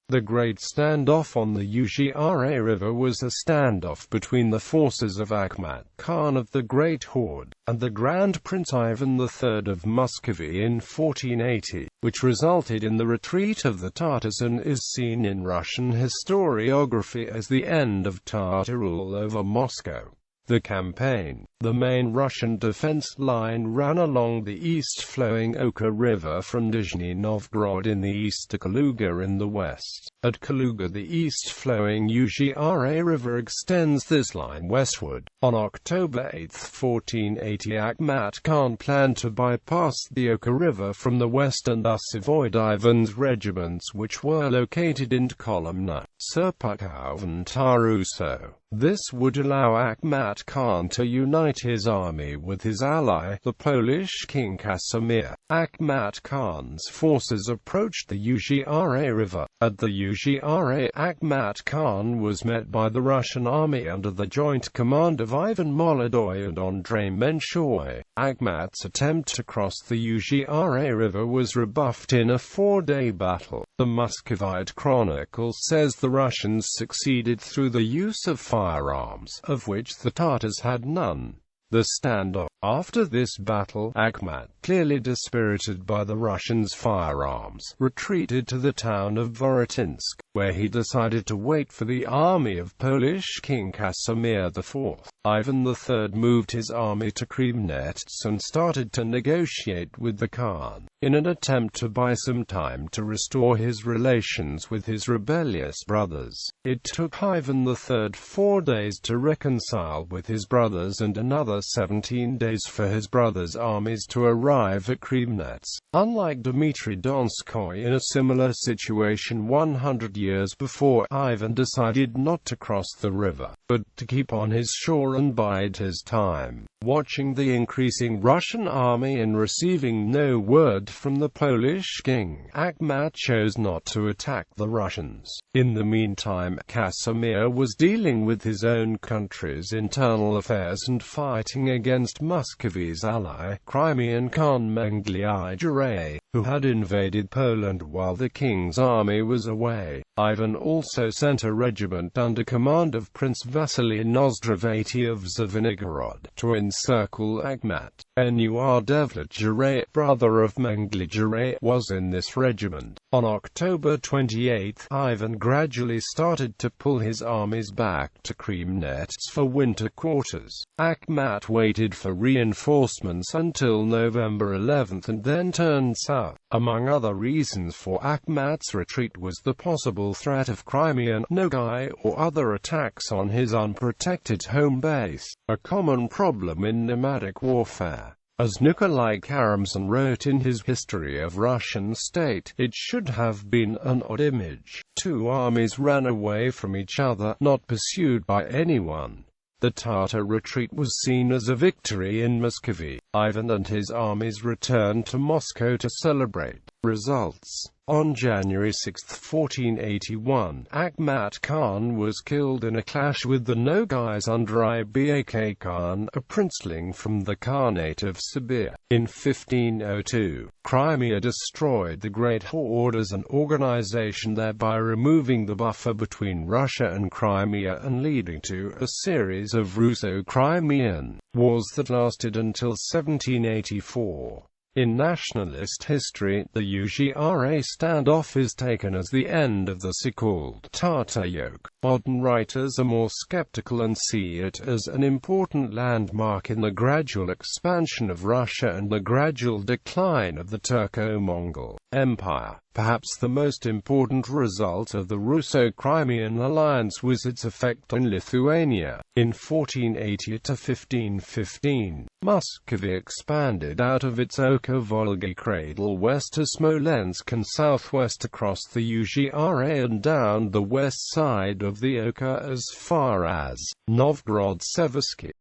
The Great Standoff on the Ugra River was a standoff between the forces of Akhmat Khan of the Great Horde, and the Grand Prince Ivan III of Muscovy in 1480, which resulted in the retreat of the Tatars and is seen in Russian historiography as the end of Tatar rule over Moscow. The campaign, the main Russian defense line, ran along the east-flowing Ugra River from Nizhny Novgorod in the east to Kaluga in the west. At Kaluga, the east-flowing Ugra River extends this line westward. On October 8, 1480, Akhmat Khan planned to bypass the Ugra River from the west and thus avoid Ivan's regiments, which were located in Kolomna, Serpukhov and Taruso. This would allow Akhmat Khan to unite his army with his ally, the Polish King Casimir. Akhmat Khan's forces approached the Ugra River. At the Ugra, Akhmat Khan was met by the Russian army under the joint command of Ivan Molodoy and Andrei Menshov. Akhmat's attempt to cross the Ugra River was rebuffed in a four-day battle. The Muscovite Chronicle says the Russians succeeded through the use of firearms, of which the Tatars had none. The standoff. After this battle, Akhmat, clearly dispirited by the Russians' firearms, retreated to the town of Vorotinsk, where he decided to wait for the army of Polish King Casimir IV. Ivan III moved his army to Kremenets and started to negotiate with the Khan, in an attempt to buy some time to restore his relations with his rebellious brothers. It took Ivan III 4 days to reconcile with his brothers and another 17 days for his brothers' armies to arrive at Kremenets. Unlike Dmitry Donskoy in a similar situation 100 years before, Ivan decided not to cross the river, but to keep on his shore and bide his time. Watching the increasing Russian army and receiving no word from the Polish king, Akhmat chose not to attack the Russians. In the meantime, Casimir was dealing with his own country's internal affairs and fighting against Muscovy's ally, Crimean Khan Menglij, who had invaded Poland while the king's army was away. Ivan also sent a regiment under command of Prince Vasily Nozdrovsky of Zvenigorod to encircle Akhmat. Enuardevlich, brother of Menglij, was in this regiment. On October 28, Ivan gradually started to pull his armies back to Kremenets for winter quarters. Akhmat waited for reinforcements until November 11 and then turned south. Among other reasons for Akhmat's retreat was the possible threat of Crimean Nogai or other attacks on his unprotected home base, a common problem in nomadic warfare. As Nikolai Karamzin wrote in his History of Russian State, it should have been an odd image. Two armies ran away from each other, not pursued by anyone. The Tatar retreat was seen as a victory in Muscovy. Ivan and his armies returned to Moscow to celebrate. Results. On January 6, 1481, Akhmat Khan was killed in a clash with the Nogais under Ibak Khan, a princeling from the Khanate of Sibir. In 1502, Crimea destroyed the Great Horde as an organization, thereby removing the buffer between Russia and Crimea and leading to a series of Russo-Crimean wars that lasted until 1784. In nationalist history, the Ugra standoff is taken as the end of the so-called Tatar yoke. Modern writers are more skeptical and see it as an important landmark in the gradual expansion of Russia and the gradual decline of the Turco-Mongol Empire. Perhaps the most important result of the Russo-Crimean alliance was its effect on Lithuania. In 1480 to 1515, Muscovy expanded out of its Oka-Volga cradle west to Smolensk and southwest across the Ugra and down the west side of the Oka as far as Novgorod-Seversky.